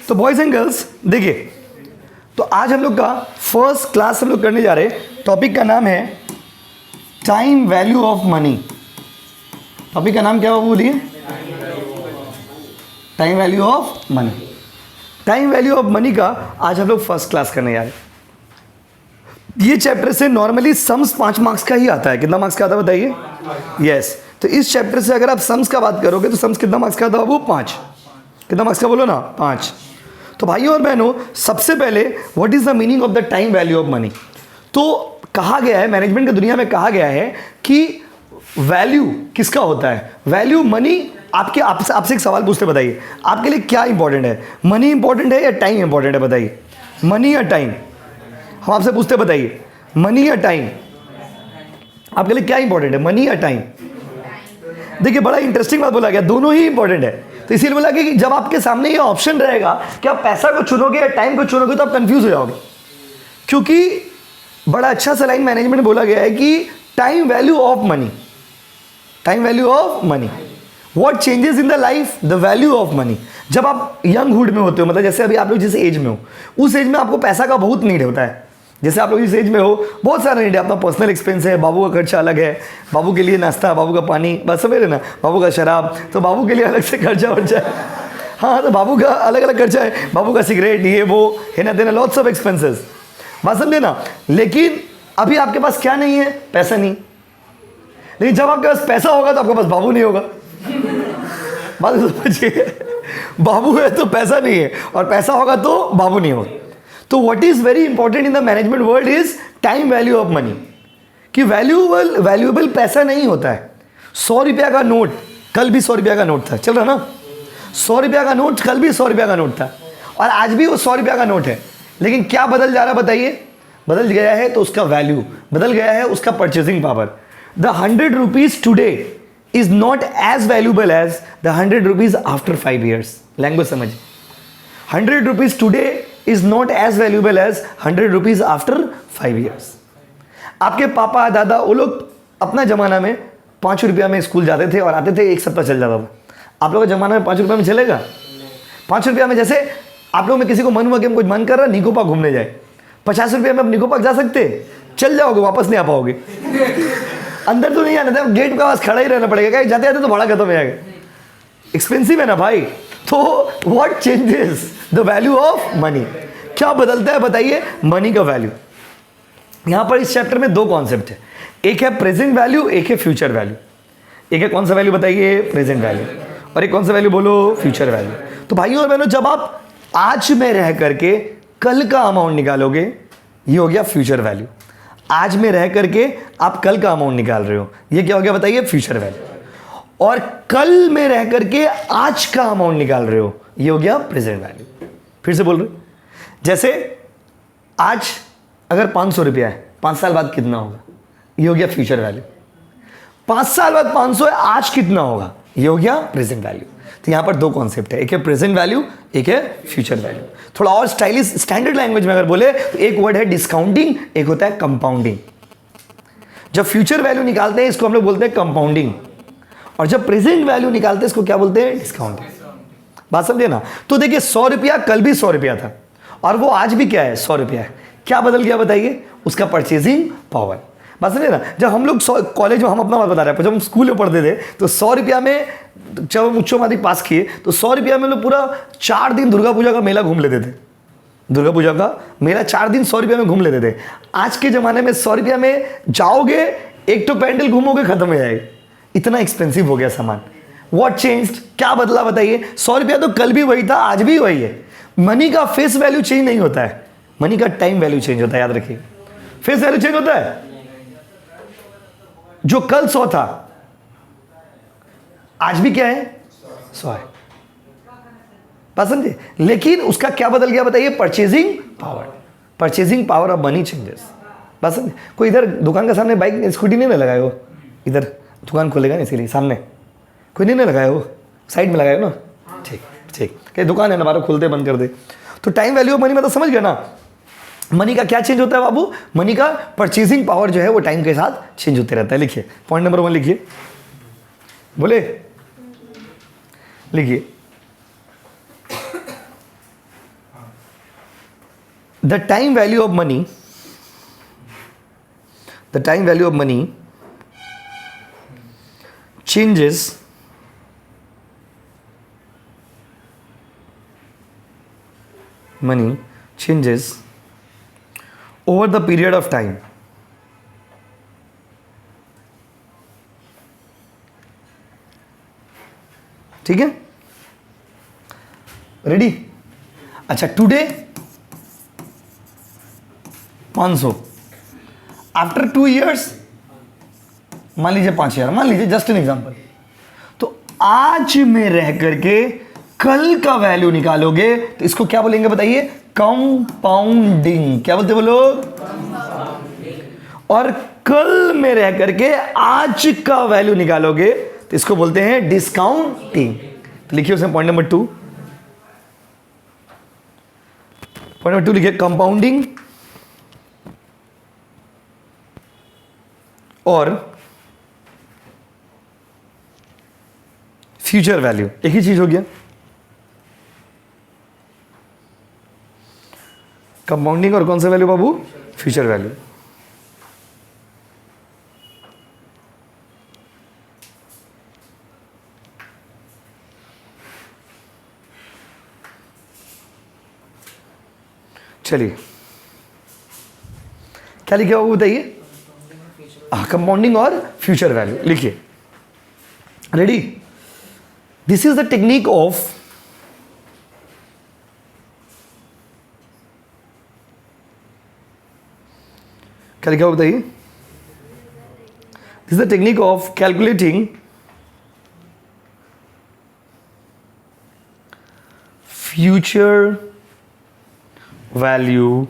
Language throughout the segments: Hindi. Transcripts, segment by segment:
तो बॉयज एंड गर्ल्स देखिए, तो आज हम लोग का फर्स्ट क्लास हम लोग करने जा रहे हैं। टॉपिक का नाम है time value of money. Topic का नाम क्या हुआ बोलिए? Time value of money. Time value of money का आज हम लोग फर्स्ट क्लास करने जा रहे हैं। ये चैप्टर से नॉर्मली सम्स 5 मार्क्स का ही आता है। कितना मार्क्स का आता है बताइए? यस। तो इस चैप्टर से अगर आप सम्स का बात करोगे तो सम्स कितना मार्क्स का आता है बाबू? 5। कितना मार्क्स का बोलो ना? 5। तो भाइयों और बहनों, सबसे पहले what is the meaning of the time value of money? तो कहा गया है, मैनेजमेंट की दुनिया में कहा गया है कि वैल्यू किसका होता है? Value money. आपसे एक सवाल पूछते बताइए, आपके लिए क्या इंपॉर्टेंट है? मनी इंपॉर्टेंट है या टाइम इंपॉर्टेंट है? बताइए, मनी या टाइम? हम आपसे पूछते बताइए, मनी या टाइम? आपके लिए क्या इंपॉर्टेंट है, मनी या टाइम? देखिए, बड़ा इंटरेस्टिंग बात बोला गया, दोनों ही इंपॉर्टेंट है। तो इसीलिए बोला कि जब आपके सामने ये ऑप्शन रहेगा कि आप पैसा को चुनोगे या टाइम को चुनोगे तो आप कंफ्यूज हो जाओगे, क्योंकि बड़ा अच्छा सा लाइन मैनेजमेंट में बोला गया है कि time value of money. Time value of money, what changes in the life? The value of money. जब आप यंग हुड में होते हो, मतलब जैसे अभी आप लोग जिस एज में हो, उस एज में आपको पैसा का बहुत नीड होता है। जैसे आप लोग इस एज में हो, बहुत सारा नीड है। अपना पर्सनल एक्सपेंस है, बाबू का खर्चा अलग है, बाबू के लिए नाश्ता, बाबू का पानी, बस समझ रहे ना, बाबू का शराब, तो बाबू के लिए अलग से खर्चा वर्चा है। हाँ, तो बाबू का अलग अलग खर्चा है, बाबू का सिगरेट, ये वो है ना, देना, लॉट्स ऑफ एक्सपेंसेस, बात समझे ना। लेकिन अभी आपके पास क्या नहीं है? पैसा नहीं। लेकिन जब आपके पास पैसा होगा तो आपके पास बाबू नहीं होगा। बात समझिए, बाबू है तो पैसा नहीं है, और पैसा होगा तो बाबू नहीं होगा। तो what is very important in the management world is time value of money. कि वैल्यूएबल पैसा नहीं होता है। 100 रुपया का नोट कल भी 100 रुपया का नोट था, चल रहा ना? 100 रुपया का नोट कल भी 100 रुपया का नोट था, और आज भी वो 100 रुपया का नोट है। लेकिन क्या बदल जा रहा है बताइए? बदल गया है तो उसका वैल्यू, बदल गया है उसका purchasing power. The 100 rupees today is not as valuable as the 100 rupees after 5 years। Language समझ। 100 rupees today is not as valuable as 100 rupees after 5 years। आपके पापा दादा वो लोग अपना जमाना में 5 रुपया में स्कूल जाते थे और आते थे, 1 सप्ताह चल जाता था। आप लोगों का जमाना में 5 रुपया में चलेगा? 5 रुपया में जैसे आप लोग में किसी को मन हुआ कि हम कुछ मन कर रहा है निको पार्क घूमने जाए, 50 रुपया में आप निको पार्क जा सकते? चल जाओगे, वापस नहीं आ पाओगे। अंदर तो नहीं आना था, गेट के पास खड़ा ही रहना पड़ेगा, क्या जाते जाते तो भाड़ा खत्म हो जाएगा। एक्सपेंसिव है ना भाई। तो what changes the value of money? क्या बदलता है बताइए मनी का वैल्यू? यहां पर इस चैप्टर में 2 कॉन्सेप्ट है, एक है प्रेजेंट वैल्यू, एक है फ्यूचर वैल्यू। एक है कौन सा वैल्यू बताइए? Present value. और एक कौन सा वैल्यू बोलो? Future value. तो भाइयों और बहनों, जब आप आज में रह करके कल का अमाउंट निकालोगे, ये हो गया फ्यूचर वैल्यू। आज में रह करके आप कल का अमाउंट निकाल रहे हो, ये क्या हो गया बताइए? Future value. और कल में रह करके आज का अमाउंट निकाल रहे हो, ये हो गया प्रेजेंट वैल्यू। फिर से बोल रहे, जैसे आज अगर 500 रुपया है, 5 साल बाद कितना होगा? ये हो गया फ्यूचर वैल्यू। 5 साल बाद 500 है, आज कितना होगा? ये हो गया प्रेजेंट वैल्यू। तो यहां पर 2 कॉन्सेप्ट है, एक है प्रेजेंट वैल्यू, एक है फ्यूचर वैल्यू। थोड़ा और स्टाइलिश स्टैंडर्ड लैंग्वेज में अगर बोले तो एक वर्ड है डिस्काउंटिंग, एक होता है कंपाउंडिंग। जब फ्यूचर वैल्यू निकालते हैं इसको हम लोग बोलते हैं कंपाउंडिंग, और जब प्रेजेंट वैल्यू निकालते हैं इसको क्या बोलते हैं? डिस्काउंटिंग। बात समझे ना? तो देखिए, 100 रुपया कल भी 100 रुपया था, और वो आज भी क्या है? 100 रुपया है। क्या बदल गया बताइए? उसका परचेजिंग पावर। बात समझे ना? जब हम लोग कॉलेज में, हम अपना बात बता रहे हैं, जब हम स्कूल में पढ़ते थे तो 100 रुपया में, जब हम उच्च माध्यमिक पास किए तो 100 रुपया में लोग पूरा 4 दिन दुर्गा पूजा का मेला घूम लेते थे। दुर्गा पूजा का मेला 4 दिन 100 रुपया में घूम लेते थे। आज के ज़माने में 100 रुपया में जाओगे, एक तो पैंडल घूमोगे, खत्म हो जाएगा। इतना एक्सपेंसिव हो गया सामान। What changed? क्या बदला बताइए? 100 रुपया तो कल भी वही था, आज भी वही है। मनी का फेस वैल्यू चेंज नहीं होता है, मनी का टाइम वैल्यू चेंज होता है। याद रखिए, फेस वैल्यू चेंज होता है। जो कल 100 था, आज भी क्या है? 100 है। बात समझे? लेकिन उसका क्या बदल गया बताइए? Purchasing power. Purchasing power of money changes. बात समझे? कोई इधर दुकान के सामने बाइक स्कूटी नहीं ना लगाए हो, इधर दुकान खोलेगा ना, इसीलिए सामने कोई नहीं ना लगाया हो, साइड में लगाए हो ना? ठीक ठीक, क्या दुकान है ना, हमारा खोलते बंद कर दे। तो टाइम वैल्यू ऑफ मनी मतलब समझ गया ना? मनी का क्या चेंज होता है बाबू? मनी का परचेजिंग पावर जो है वो टाइम के साथ चेंज होते रहता है। लिखिए पॉइंट नंबर 1, लिखिए, बोले लिखिए। The time value of money, the time value of money changes money changes over the period of time. ठीक है, रेडी? अच्छा, टुडे 500, आफ्टर 2 years मान लीजिए 5,000, मान लीजिए, जस्ट एन एग्जांपल। तो आज में रह करके कल का वैल्यू निकालोगे तो इसको क्या बोलेंगे बताइए? कंपाउंडिंग। क्या बोलते बोलो? और कल में रह करके आज का वैल्यू निकालोगे तो इसको बोलते हैं डिस्काउंटिंग। तो लिखिए उसमें पॉइंट नंबर 2, पॉइंट नंबर 2 लिखिए, कंपाउंडिंग और फ्यूचर वैल्यू एक ही चीज हो गया। कंपाउंडिंग और कौन सा वैल्यू बाबू? Future value. चलिए क्या लिखा बाबू बताइए? कंपाउंडिंग और फ्यूचर वैल्यू लिखिए। Ready? This is the technique of क्या लिखा बताइए? This is the technique of calculating future value,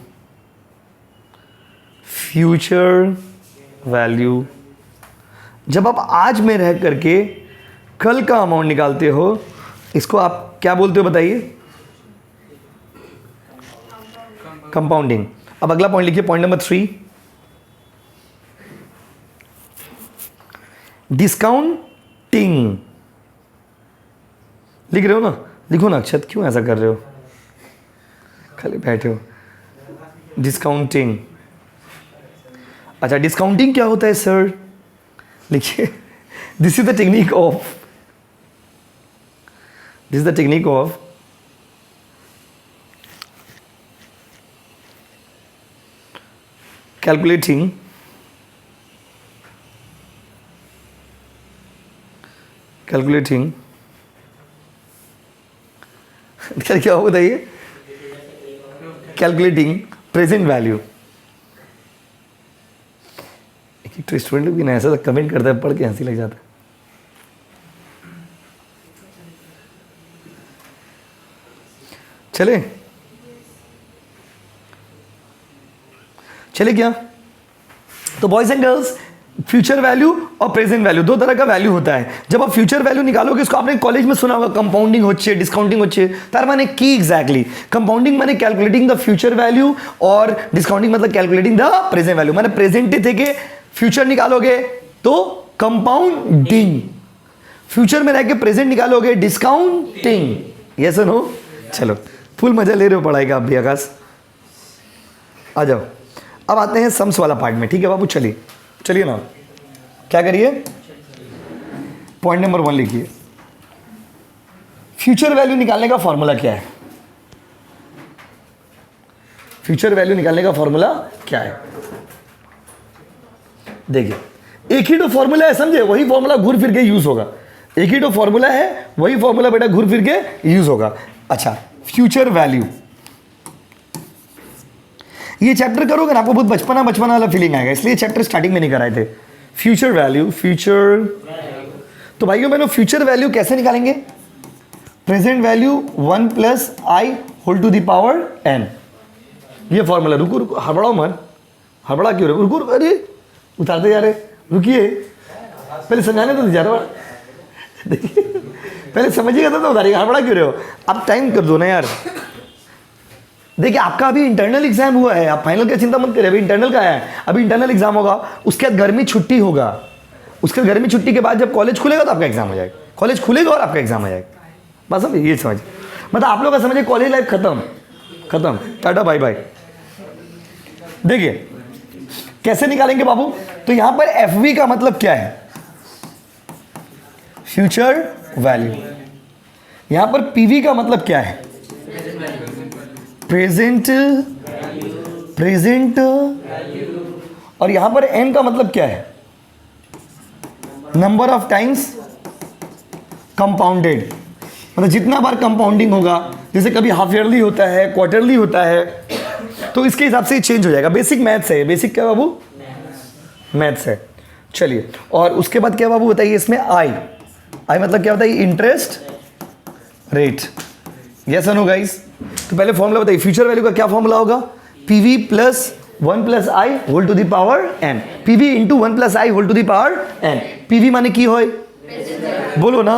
future value. जब आप आज में रह करके कल का अमाउंट निकालते हो, इसको आप क्या बोलते हो बताइए? कंपाउंडिंग। अब अगला पॉइंट लिखिए, पॉइंट नंबर 3, डिस्काउंटिंग। लिख रहे हो ना? लिखो ना अक्षत, क्यों ऐसा कर रहे हो? खाली बैठे हो। डिस्काउंटिंग। अच्छा, डिस्काउंटिंग क्या होता है सर? लिखिए, this is the technique of, this is the technique of calculating क्या हो बताइए? Calculating present value. एक स्टूडेंट भी ना ऐसा कमेंट करता है, पढ़ के हंसी लग जाता है। चले चले क्या? तो boys and girls, future value और प्रेजेंट वैल्यू दो तरह का वैल्यू होता है। जब आप फ्यूचर वैल्यू निकालोगे, इसको आपने कॉलेज में सुना होगा, कंपाउंडिंग होच्छे, डिस्काउंटिंग होच्छे। तार माने की एग्जैक्टली कंपाउंडिंग माने कैलकुलेटिंग द फ्यूचर वैल्यू और डिस्काउंटिंग मतलब कैलकुलेटिंग द प्रेजेंट वैल्यू। माने प्रेजेंट थे के फ्यूचर निकालोगे तो कंपाउंडिंग, फ्यूचर में रह के प्रेजेंट निकालोगे डिस्काउंटिंग। यस और नो? चलो, फुल मजा ले रहे हो पढ़ाई का आप भी आकाश? आ जाओ, अब आते हैं सम्स वाला पार्ट में। ठीक है बाबू, चलिए चलिए ना, क्या करिए? पॉइंट नंबर 1 लिखिए, फ्यूचर वैल्यू निकालने का फॉर्मूला क्या है? फ्यूचर वैल्यू निकालने का फॉर्मूला क्या है? देखिए, एक ही तो फॉर्मूला है, समझे? वही फॉर्मूला घूर फिर के यूज होगा। एक ही तो फॉर्मूला है, वही फॉर्मूला बेटा घूर फिर के यूज होगा। अच्छा, फ्यूचर वैल्यू, ये चैप्टर करोगे ना आपको बहुत बचपना बचपना वाला फीलिंग आएगा, इसलिए चैप्टर स्टार्टिंग में नहीं कराए थे। फ्यूचर वैल्यू, फ्यूचर, तो भाइयों बहनों फ्यूचर वैल्यू कैसे निकालेंगे? Present value 1 + i whole to the power n, ये फॉर्मूला। रुको रुको, हड़बड़ाओ मत, हड़बड़ा क्यों रहे? रुको, अरे उतारते जा रहे, रुकिए, पहले समझाने तो जा रहा, देखिए पहले समझिएगा तो उतारिएगा, हड़बड़ा क्यों रहे हो? आप टाइम कर दो ना यार। देखिए, आपका अभी इंटरनल एग्जाम हुआ है, आप फाइनल की चिंता मत करिए, अभी इंटरनल का है, अभी इंटरनल एग्जाम होगा, उसके बाद गर्मी छुट्टी होगा, उसके बाद गर्मी छुट्टी के बाद जब कॉलेज खुलेगा तो आपका एग्जाम हो जाएगा, कॉलेज खुलेगा और आपका एग्जाम हो जाएगा। बस अब ये समझ, मतलब आप लोग का समझिए कॉलेज लाइफ खत्म, टाटा बाय बाय। देखिए कैसे निकालेंगे बाबू, तो यहां पर FV का मतलब क्या है, फ्यूचर वैल्यू। यहां पर PV का मतलब क्या है, प्रेजेंट प्रेजेंट। और यहां पर N का मतलब क्या है, नंबर ऑफ टाइम्स कंपाउंडेड, मतलब जितना बार कंपाउंडिंग होगा, जैसे कभी हाफ ईयरली होता है, क्वार्टरली होता है, तो इसके हिसाब से चेंज हो जाएगा। बेसिक मैथ्स है, बेसिक क्या बाबू, मैथ्स है। चलिए, और उसके बाद क्या बाबू बताइए, इसमें आई मतलब क्या बताइए, इंटरेस्ट रेट। यस और नो गाइस। तो पहले फॉर्मूला बताइए, फ्यूचर वैल्यू का क्या फॉर्मूला होगा, PV plus 1 plus i whole to the power n, PV into 1 plus i whole to the power n। PV माने की होए, बोलो ना।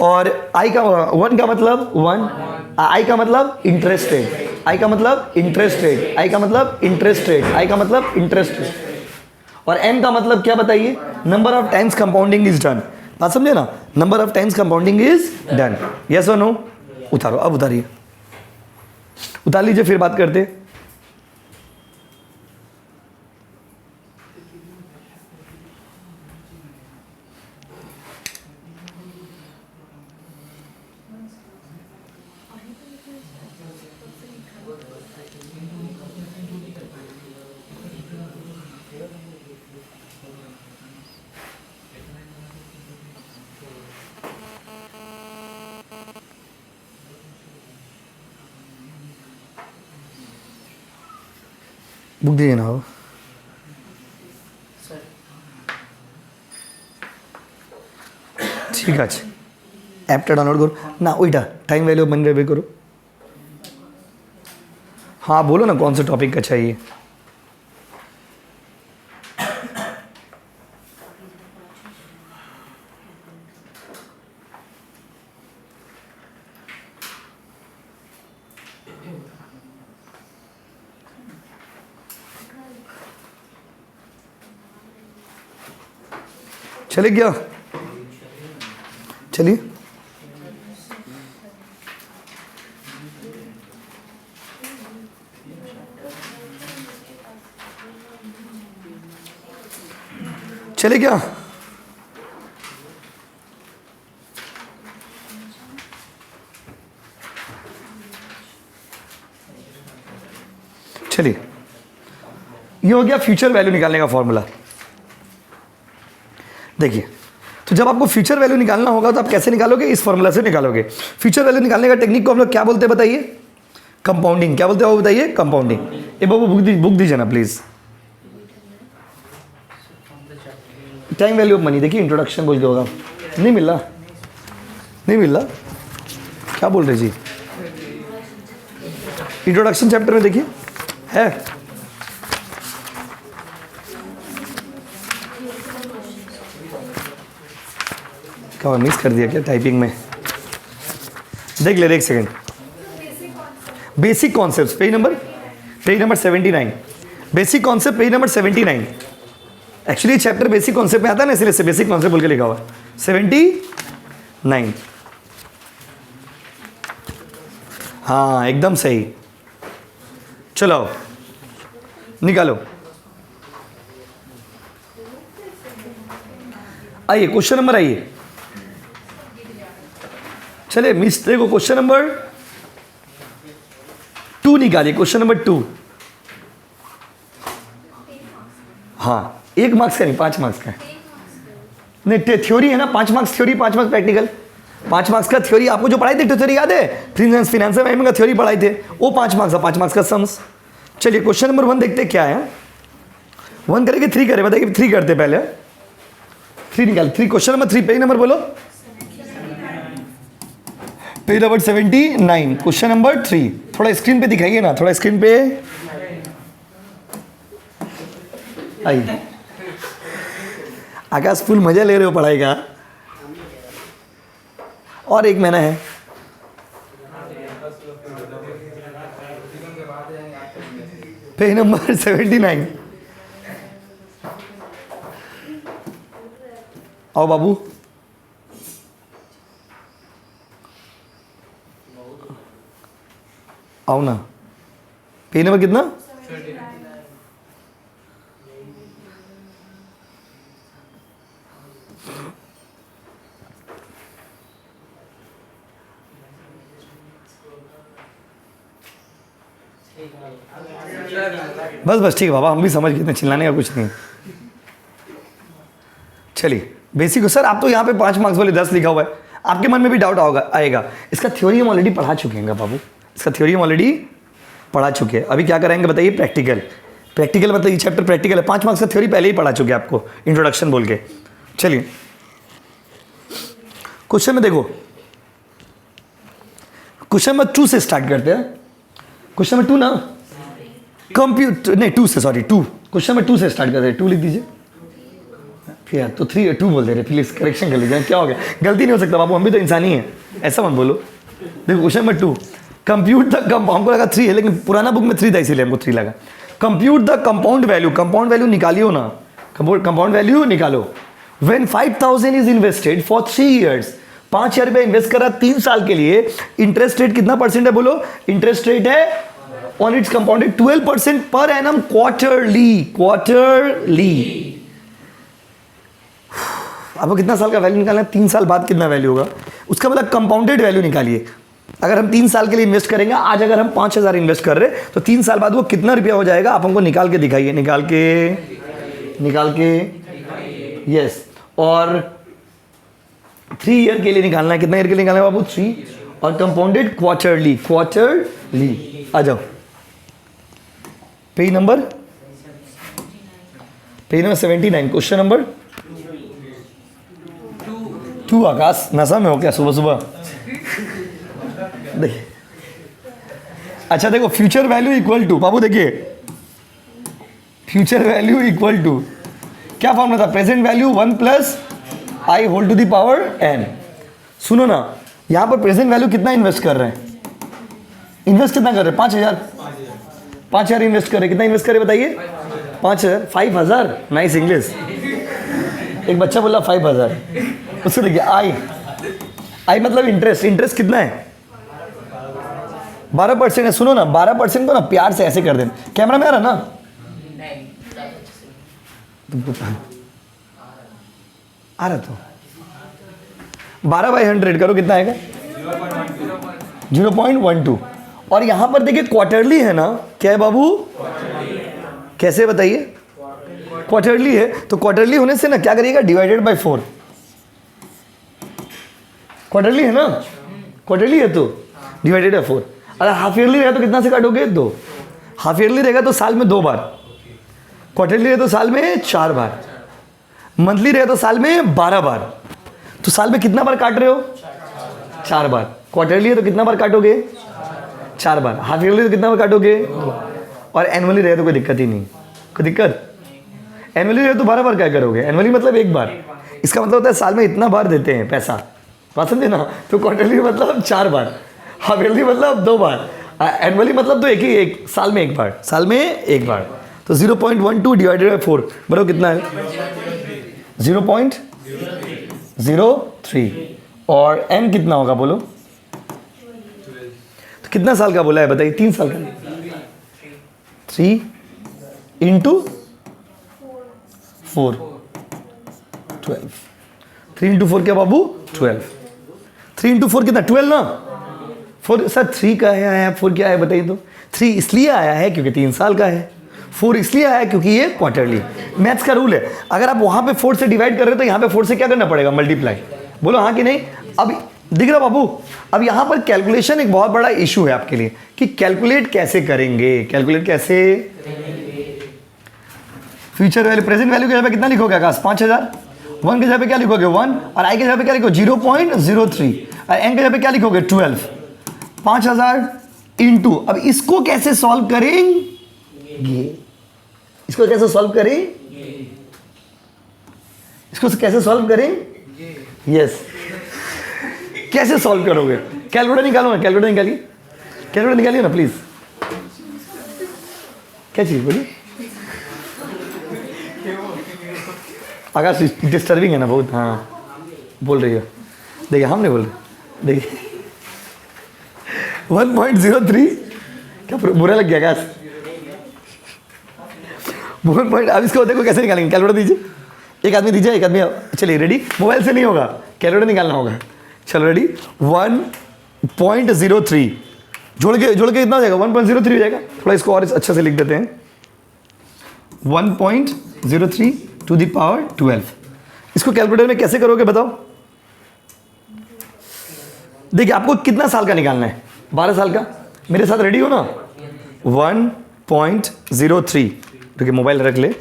और आई का 1 का मतलब 1, आई का मतलब इंटरेस्ट रेट, आई का मतलब इंटरेस्ट रेट, आई का मतलब इंटरेस्ट रेट, आई का मतलब इंटरेस्ट रेट। और n का मतलब क्या बताइए, number of times compounding is done. बात समझे ना, number of times compounding is done. Yes और नो। उतारो, अब उतारिए, उतार लीजिए, फिर बात करते। বুক দিয়ে নাও। ঠিক আছে, অ্যাপটা ডাউনলোড করো না, ওইটা टाइम वैल्यू बन रहे करो। हाँ बोलो ना, कौन सा टॉपिक का चाहिए। चले क्या, चलिए। चले क्या, चलिए। ये हो गया फ्यूचर वैल्यू निकालने का फॉर्मूला। देखिए, तो जब आपको फ्यूचर वैल्यू निकालना होगा तो आप कैसे निकालोगे, इस फॉर्मूला से निकालोगे। फ्यूचर वैल्यू निकालने का टेक्निक को हम लोग क्या बोलते हैं बताइए, कंपाउंडिंग। क्या बोलते हैं वो बताइए, कंपाउंडिंग। ए बाबू बुक दीजिए ना please. Time value of money, देखिए इंट्रोडक्शन बोल के होगा, नहीं मिल रहा, नहीं मिल रहा, क्या बोल रहे जी, इंट्रोडक्शन चैप्टर में देखिए है। क्या मिस कर दिया क्या टाइपिंग में, देख ले एक second. Basic concept page number 79, basic concept page number 79। Actually chapter basic concept में आता है ना, इसलिए बेसिक कॉन्सेप्ट बोल के लिखा हुआ 79। हाँ एकदम सही, चलो निकालो। आइए क्वेश्चन नंबर, आइए चले मिस्टर को क्वेश्चन नंबर 2 निकालिए। क्वेश्चन नंबर 2, हाँ 1 मार्क्स का नहीं, 5 मार्क्स का है। नहीं थ्योरी है ना, 5 marks theory, 5 marks practical. 5 marks का थ्योरी आपको जो पढ़ाई थे, थ्योरी याद है, फाइनेंशियल मैनेजमेंट का थ्योरी पढ़ाई थे, वो 5 मार्क्स का, 5 मार्क्स का सम्स। चलिए क्वेश्चन नंबर 1 देखते क्या है। 1 करेंगे 3 करें, बताइए 3 करते पहले, 3 निकाल, 3। क्वेश्चन नंबर 3 पेज नंबर बोलो, पेज नंबर 79, क्वेश्चन नंबर 3। थोड़ा स्क्रीन पे दिखाइए ना, थोड़ा स्क्रीन पे आइए। आकाश फुल मजा ले रहे हो पढ़ाई का, और 1 महीना है। पेज नंबर 79, आओ बाबू। आओ ना, पेज नंबर कितना? बस बस ठीक है बाबा, हम भी समझ गए, चिल्लाने का कुछ नहीं। चलिए बेसिक हो सर, आप तो यहाँ पे 5 मार्क्स वाले 10 लिखा हुआ है, आपके मन में भी डाउट आएगा। इसका थ्योरी हम ऑलरेडी पढ़ा चुके हैं बाबू, इसका थ्योरी हम ऑलरेडी पढ़ा चुके हैं। अभी क्या करेंगे बताइए? प्रैक्टिकल। प्रैक्टिकल मतलब ये चैप्टर प्रैक्टिकल है, 5 मार्क्स का थ्योरी पहले ही पढ़ा चुके हैं आपको, इंट्रोडक्शन बोल के। चलिए क्वेश्चन में देखो, क्वेश्चन नंबर 2 से स्टार्ट करते हैं। क्वेश्चन नंबर 2 ना, कंप्यूटर नहीं 2 से, सॉरी 2, क्वेश्चन नंबर 2 से स्टार्ट करते हैं। 2 लिख दीजिए फिर, तो 3 2 बोल दे रहे, प्लीज करेक्शन कर लीजिए। क्या हो गया? गलती नहीं हो सकता बाबू, हम भी तो इंसान ही हैं, ऐसा मत बोलो। देखो question number 2, compute the compound, हमको लगा 3 है लेकिन पुराना बुक में 3 था इसीलिए हमको 3 लगा। Compute the compound value, compound value निकालियो ना, कंपाउंड वैल्यू निकालो। When 5000 is invested for 3 years, 5000 रुपये इन्वेस्ट करा 3 साल के लिए, इंटरेस्ट रेट कितना परसेंट है बोलो? इंटरेस्ट रेट है on it's compounded 12% per annum quarterly. आपको कितना साल का वैल्यू निकालना है? 3 साल बाद कितना वैल्यू होगा उसका, मतलब कंपाउंडेड वैल्यू निकालिए। अगर हम 3 साल के लिए इन्वेस्ट करेंगे, आज अगर हम 5000 इन्वेस्ट कर रहे तो 3 साल बाद वो कितना रुपया हो जाएगा? आप हमको निकाल के दिखाइए, निकाल के यस। और 3 ईयर के लिए निकालना है, कितना ईयर के लिए निकालना है बाबू? 3, और कंपाउंडेड क्वार्टरली। आ जाओ page number 79, question number 2। Akash नशा में हो क्या सुबह सुबह? देखिए, अच्छा देखो, फ्यूचर वैल्यू इक्वल टू, बाबू देखिए, फ्यूचर वैल्यू इक्वल टू क्या फॉर्मूला था? Present value 1 plus i whole to the power n। सुनो ना, यहां पर प्रेजेंट वैल्यू कितना इन्वेस्ट कर रहे हैं? इन्वेस्ट कितना कर रहे हैं? 5000 इन्वेस्ट कर रहे हैं। कितना इन्वेस्ट कर रहे बताइए? 5000। Nice English. एक बच्चा बोला 5000, उसको देखिए आई मतलब इंटरेस्ट कितना है? 12% है। सुनो ना, 12% को ना प्यार से ऐसे कर देना, कैमरा में आ रहा ना? आ रहा तो 12/100 करो, कितना आएगा? 0.12। और यहां पर देखिए क्वार्टरली है ना, क्या है बाबू? कैसे बताइए? क्वार्टरली है, तो क्वार्टरली होने से ना क्या करिएगा? Divided by 4। क्वार्टरली है ना, क्वार्टरली है तो डिवाइडेड बाय 4। अगर हाफ ईयरली रहेगा तो कितना से काटोगे? 2। हाफ ईयरली रहेगा तो साल में 2 बार, क्वार्टरली रहे तो साल में 4 बार, मंथली रहे तो साल में 12 बार। तो साल में कितना बार काट रहे हो? 4 बार। क्वार्टरली है तो कितना बार काटोगे? 4 बार। हाफ ईयरली तो कितना बार काटोगे? और एनुअली रहे तो कोई दिक्कत ही नहीं। कोई दिक्कत? एनुअली रहे तो 12 बार क्या करोगे? एनुअली मतलब 1 बार। इसका मतलब होता है साल में इतना बार देते हैं पैसा, बात समझे ना? तो क्वार्टरली मतलब 4 बार, हाफ ईयरली मतलब 2 बार, एनुअली मतलब तो एक साल में 1 बार, साल में 1 बार। तो 0.12 डिवाइडेड बाय 4 बराबर कितना है? 0.03। और n कितना होगा बोलो? तो कितना साल का बोला है बताइए? 3 साल का। 3 इंटू 4, 12। 3 इंटू 4 क्या बाबू? 12। 3 इंटू 4 कितना? 12 ना? 4 सर 3 का है, 4 क्या है बताइए तो? 3 इसलिए आया है क्योंकि 3 साल का है, 4 इसलिए आया क्योंकि ये क्वार्टरली। मैथ्स का रूल है, अगर आप वहां पे 4 से डिवाइड कर रहे हो तो यहाँ पे 4 से क्या करना पड़ेगा? मल्टीप्लाई। बोलो हाँ कि नहीं? अब दिख रहा बाबू? अब यहाँ पर कैलकुलेशन एक बहुत बड़ा इशू है आपके लिए कि कैलकुलेट कैसे करेंगे, कैलकुलेट कैसे? फ्यूचर वैल्यू, प्रेजेंट वैल्यू के जगह पे कितना लिखोगे आकाश? 5000। 1 के जगह पे क्या लिखोगे? 1। और आई के जगह पे क्या लिखोगे? 0.03। और एन के जगह पे क्या लिखोगे? 12। 5000 इंटू, अब इसको कैसे सॉल्व करेंगे? इसको कैसे सॉल्व करें? इसको कैसे सॉल्व करें? यस। कैसे सॉल्व करोगे? कैलकुलेटर निकालो ना, कैलकुलेटर निकालिए, कैलकुलेटर निकालिए ना प्लीज। क्या चीज बोलिए? आकाश डिस्टर्बिंग है ना बहुत। हाँ बोल रही हो, देखिए हम नहीं बोल रहे। देखिए 1.03 क्या बुरा लग गया क्या? 1 अब इसको देखो कैसे निकालेंगे, कैलकुलेटर दीजिए, एक आदमी दीजिए, एक आदमी, चलिए रेडी, मोबाइल से नहीं होगा, कैलकुलेटर निकालना होगा। चलो रेडी, 1.03 जोड़ के कितना हो जाएगा? 1.03 हो जाएगा। थोड़ा इसको और अच्छे से लिख देते हैं, 1.03 टू द पावर 12। इसको कैलकुलेटर में कैसे करोगे बताओ? देखिए आपको कितना साल का निकालना है? 12 साल का। मेरे साथ रेडी हो ना? 1.03, क्योंकि मोबाइल रख ले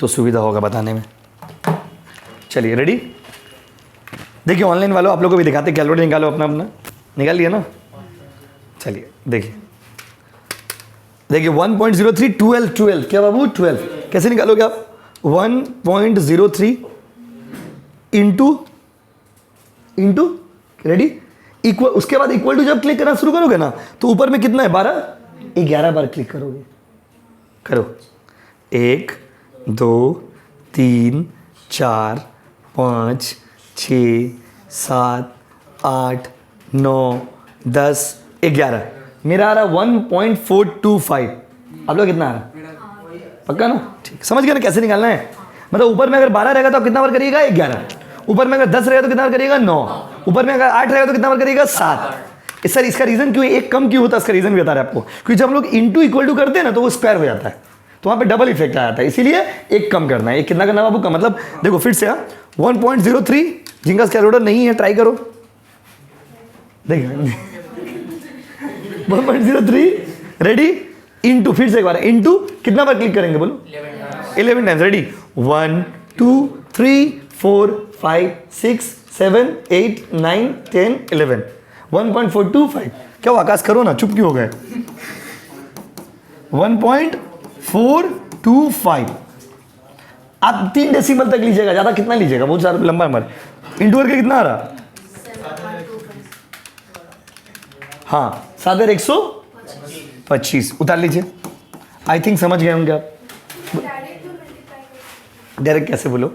तो सुविधा होगा बताने में। चलिए रेडी, देखिए ऑनलाइन वालों आप लोगों को भी दिखाते, कैलकुलेटर निकालो अपना अपना, निकाल लिया ना? चलिए देखिए 1.03 12 क्या बाबू? 12 कैसे निकालोगे आप? 1.03 इंटू रेडी इक्वल, उसके बाद इक्वल टू जब क्लिक करना शुरू करोगे ना तो ऊपर में कितना है? 11 बार क्लिक करोगे। करो, 1 2 3 4 5 6 7 8 9 10 11। मेरा आ रहा 1.425। आप लोग कितना आ रहा? पक्का ना? ठीक, समझ गए ना कैसे निकालना है? मतलब ऊपर में अगर 12 रहेगा तो आप कितना बार करिएगा? 11। ऊपर में अगर 10 रहेगा तो कितना बार करिएगा? 9। ऊपर में अगर 8 रहेगा तो कितना बार करिएगा? 7। सर इसका रीजन क्यों, एक कम क्यों होता है? इसका रीजन भी बता रहे हैं आपको, क्योंकि जब हम लोग इंटू इक्वल टू करते हैं ना तो वो स्क्वायर हो जाता है, तो वहां पे डबल इफेक्ट आ जाता है, इसीलिए एक कम करना है। एक कितना करना है बाबू का? मतलब देखो फिर से 1.03, जिनका कैलकुलेटर नहीं है ट्राई करो, देखिए 1.03 रेडी इंटू, फिर से एक बार इंटू, कितना बार क्लिक करेंगे बोलो? 11 टाइम्स। रेडी 1 2 3 4 5 6 7 8 9 10 11 1.425। क्या आकाश करो ना, चुप क्यों हो गए? 1.425। आप 3 डेसिमल तक लीजिएगा, ज्यादा कितना लीजिएगा? बहुत सारा लंबा नंबर इंटू करके कितना आ रहा? हाँ 7,125 उतार लीजिए। आई थिंक समझ गए होंगे आप। डायरेक्ट कैसे बोलो? जो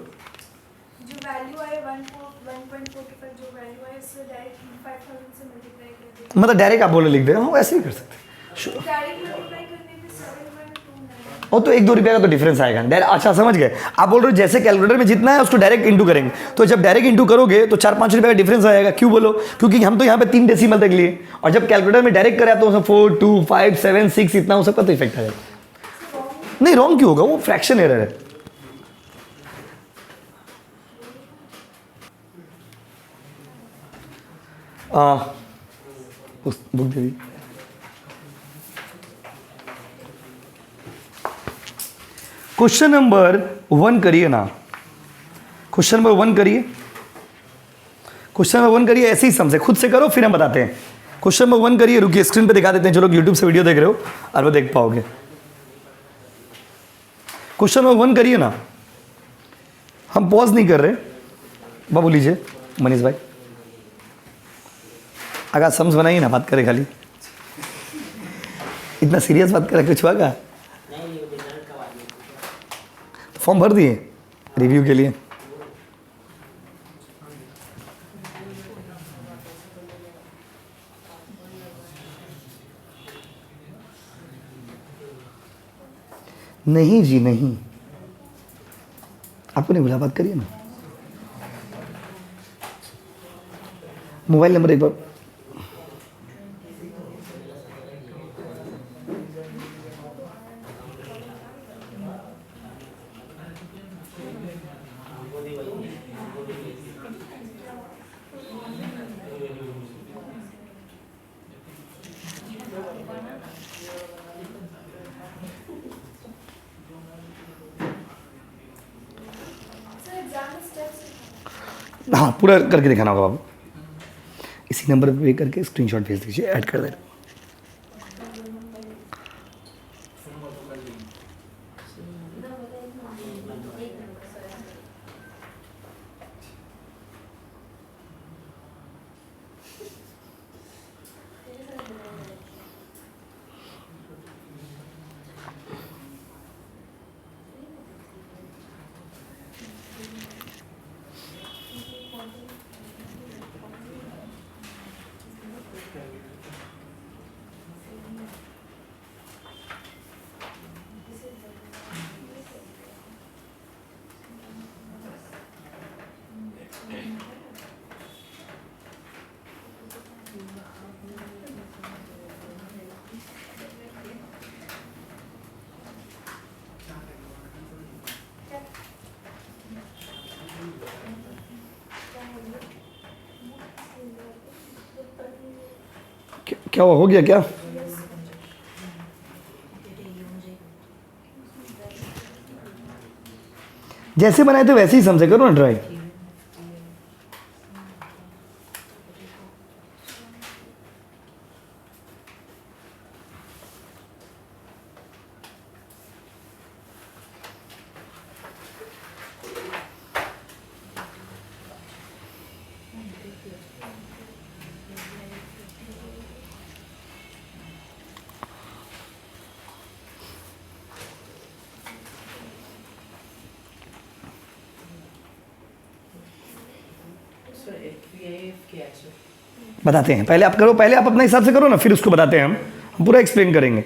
वैल्यू आए 1.45, जो वैल्यू आए उससे डायरेक्ट 5000 से मल्टीप्लाई कर देते मतलब डायरेक्ट आप बोलो लिख दे, हाँ वैसे ही कर सकते हैं। हैं। डायरेक्ट मल्टीप्लाई करने पे 7.29। वो तो 1-2 रुपये का तो डिफरेंस आएगा। अच्छा समझ गए आप, बोल रहे हो जैसे कैलकुलेटर में जितना है उसको डायरेक्ट इंटू करेंगे, तो जब डायरेक्ट इंटू करोगे तो 4-5 रुपये का डिफरेंस आएगा। क्यों बोलो? क्योंकि हम तो यहाँ पे 3 डेसिमल तक लिए, और जब कैलकुलेटर में डायरेक्ट करा तो 4 2 5 7 6 इतना हो सकता तो इफेक्ट आ जाएगा। नहीं रॉन्ग क्यों होगा? वो फ्रैक्शन एरर है। उस बुक दे दी। क्वेश्चन नंबर 1 करिए ना, क्वेश्चन नंबर 1 करिए, क्वेश्चन नंबर 1 करिए। ऐसे ही समझे, खुद से करो फिर हम बताते हैं। क्वेश्चन नंबर 1 करिए, रुकिए स्क्रीन पे दिखा देते हैं जो लोग यूट्यूब से वीडियो देख रहे हो और वो देख पाओगे। क्वेश्चन नंबर 1 करिए ना, हम पॉज नहीं कर रहे। बाबू लीजिए मनीष भाई, अगर समझ बनाइए ना, बात करें खाली, इतना सीरियस बात करें कुछ होगा? फॉर्म भर दिए रिव्यू के लिए? नहीं जी नहीं, आपको नहीं बोला, बात करिए ना। मोबाइल नंबर एक बार। सर एग्जाम में स्टेप्स हाँ पूरा करके दिखाना होगा बाबू। इसी नंबर पे करके स्क्रीनशॉट भेज दीजिए, ऐड कर दे। क्या हुआ, हो गया क्या? जैसे बनाए थे वैसे ही समझे करो ना ट्राई। बताते हैं, पहले आप करो, पहले आप अपने हिसाब से करो ना, फिर उसको बताते हैं हम पूरा एक्सप्लेन करेंगे।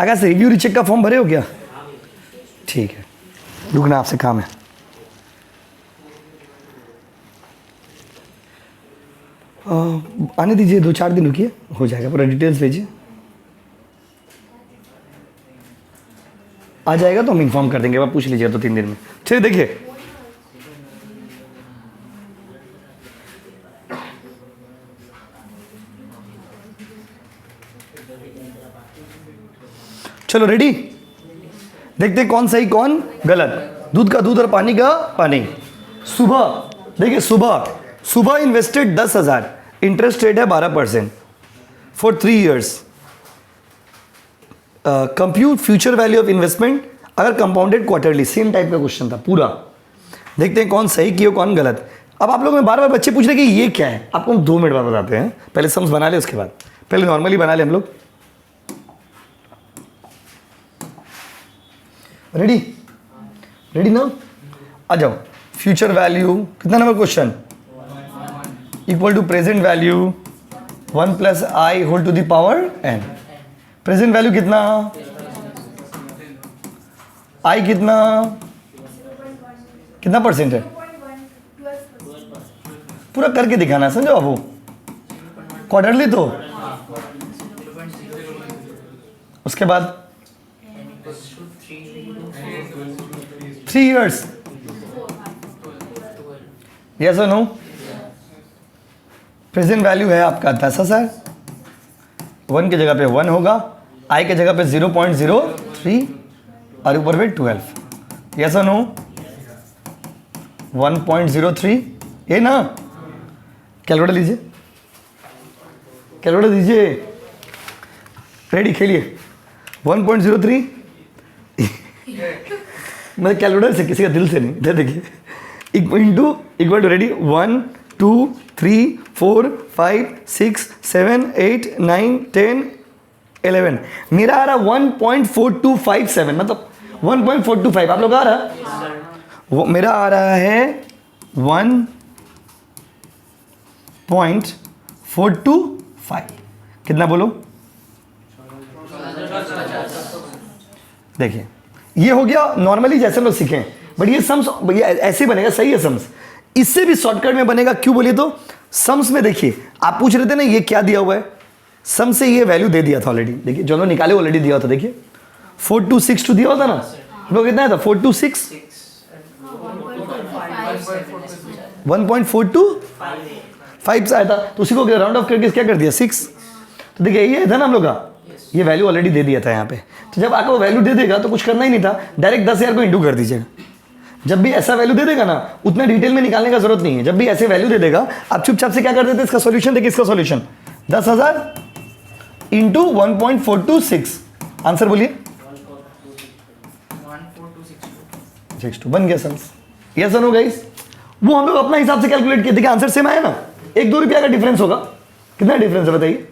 आकाश से रिव्यू रीचेक का फॉर्म भरे हो क्या? ठीक है, रुकना, आपसे काम है। आने दीजिए, 2-4 दिन रुकिए, हो जाएगा, पूरा डिटेल्स भेजिए। आ जाएगा तो हम इन्फॉर्म कर देंगे, आप पूछ लीजिए 2-3 दिन में। चलिए देखिए, चलो रेडी, देखते हैं कौन सही कौन गलत। दूध का दूध और पानी का पानी। सुबह देखिए, सुबह इन्वेस्टेड 10,000, इंटरेस्ट रेट है 12% for 3 years। Compute future value of investment अगर कंपाउंडेड क्वार्टरली, सेम टाइप का क्वेश्चन था पूरा। देखते हैं कौन सही किया कौन गलत। अब आप लोग में बार बार बच्चे पूछ रहे कि ये क्या है, आपको हम 2 मिनट बाद बताते हैं। पहले सम्स बना ले, उसके बाद पहले नॉर्मली बना ले हम लोग। रेडी, रेडी ना, आ जाओ। फ्यूचर वैल्यू कितना number question, equal to present value 1 + i whole to the power n। Present value कितना, i कितना, कितना परसेंट है, 0.1 पूरा करके दिखाना, समझो आप। वो क्वार्टरली तो, उसके बाद 3 years, यस और नो। प्रेजेंट वैल्यू है आपका 10,000, 1 की जगह पे 1 होगा, i की जगह पे 0.03 और ऊपर पे 12, यस और नो। 1.03, ये ना, कैलकुलेटर लीजिए, कैलकुलेटर दीजिए, रेडी, खेलिए। 1.03 मतलब कैलकुलेटर से, किसी का दिल से नहीं, इधर देखिए, इक्वल टू, रेडी, 1 2 3 4 5 6 7 8 9 10 11। मेरा आ रहा 1.4257, मतलब 1.425। आप लोग आ रहा, वो मेरा आ रहा है 1.425। कितना बोलो, देखिए ये हो गया नॉर्मली जैसे लोग सीखें, बट ये सम्स भैया ऐसे बनेगा, सही है सम्स। इससे भी शॉर्टकट में बनेगा, क्यों बोलिए तो, सम्स में देखिए आप पूछ रहे थे ना ये क्या दिया हुआ है, सम से ये वैल्यू दे दिया था ऑलरेडी। देखिए जो लोग निकाले ऑलरेडी दिया था, देखिए 4262 दिया होता ना, लोग कितना था 426 1.425 आया था, तो उसी को राउंड ऑफ करके क्या कर दिया 6। तो देखिए ये था ना हम लोग का, ये वैल्यू ऑलरेडी दे दिया था यहाँ पे। तो जब आपको वैल्यू दे देगा तो कुछ करना ही नहीं था, डायरेक्ट 10,000 को इंटू कर दीजिएगा। जब भी ऐसा वैल्यू दे देगा ना, उतना डिटेल में निकालने का जरूरत नहीं है। जब भी ऐसे वैल्यू दे देगा, आप चुपचाप से क्या कर देते, इसका सॉल्यूशन देखिए, इसका सॉल्यूशन 10,000 इंटू 1.426, आंसर बोलिए 14262 बन गया सम्स। यस और नो गाइस, वो हम लोग अपना हिसाब से कैलकुलेट किए, देखिए आंसर सेम आया ना, 1-2 रुपया का डिफरेंस होगा। कितना डिफरेंस है बताइए,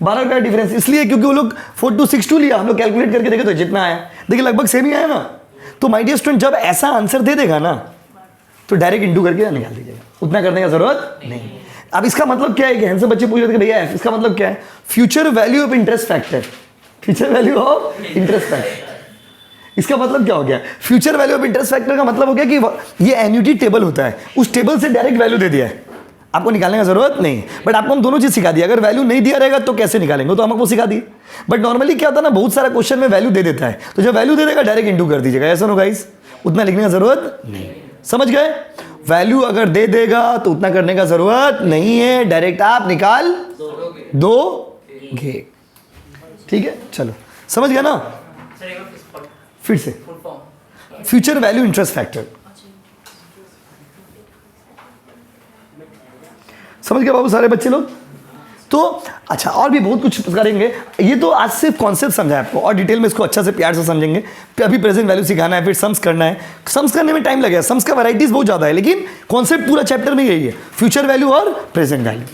12 का डिफरेंस इसलिए क्योंकि वो लोग 4262 लिया, हम लोग कैलकुलेट करके देखे तो जितना आया, देखिए लगभग सेम ही आया ना। तो माय डियर स्टूडेंट, जब ऐसा आंसर दे देगा ना तो डायरेक्ट इंटू करके निकाल दीजिएगा, उतना करने का जरूरत नहीं। अब इसका मतलब क्या है कि हमसे बच्चे पूछ रहे थे कि भैया इसका मतलब क्या है? Future value of interest factor, future value of interest factor, इसका मतलब क्या हो गया? Future value of interest factor का मतलब हो गया कि ये एन्युटी टेबल होता है, उस टेबल से डायरेक्ट वैल्यू दे दिया है, आपको निकालने का जरूरत नहीं। बट आपको हम दोनों चीज सिखा दिया, अगर वैल्यू नहीं दिया रहेगा तो कैसे निकालेंगे तो हम आपको सिखा दिए। बट नॉर्मली क्या होता है ना, बहुत सारा क्वेश्चन में वैल्यू दे देता है, तो जब वैल्यू दे देगा डायरेक्ट इंटू कर दीजिएगा, ऐसा नो गाइस, उतना लिखने का जरूरत नहीं। समझ गए? वैल्यू अगर दे देगा तो उतना करने का जरूरत नहीं है, डायरेक्ट आप निकाल दोगे। ठीक है, चलो समझ गया ना? फिर से फ्यूचर वैल्यू इंटरेस्ट फैक्टर, समझ गए बाबू सारे बच्चे लोग? तो अच्छा, और भी बहुत कुछ करेंगे, ये तो आज सिर्फ कॉन्सेप्ट समझा है आपको, और डिटेल में इसको अच्छा से प्यार से समझेंगे। अभी प्रेजेंट वैल्यू सिखाना है, फिर सम्स करना है, सम्स करने में टाइम लगेगा, सम्स का वैराइटीज बहुत ज़्यादा है, लेकिन कॉन्सेप्ट पूरा चैप्टर में यही है, फ्यूचर वैल्यू और प्रेजेंट वैल्यू।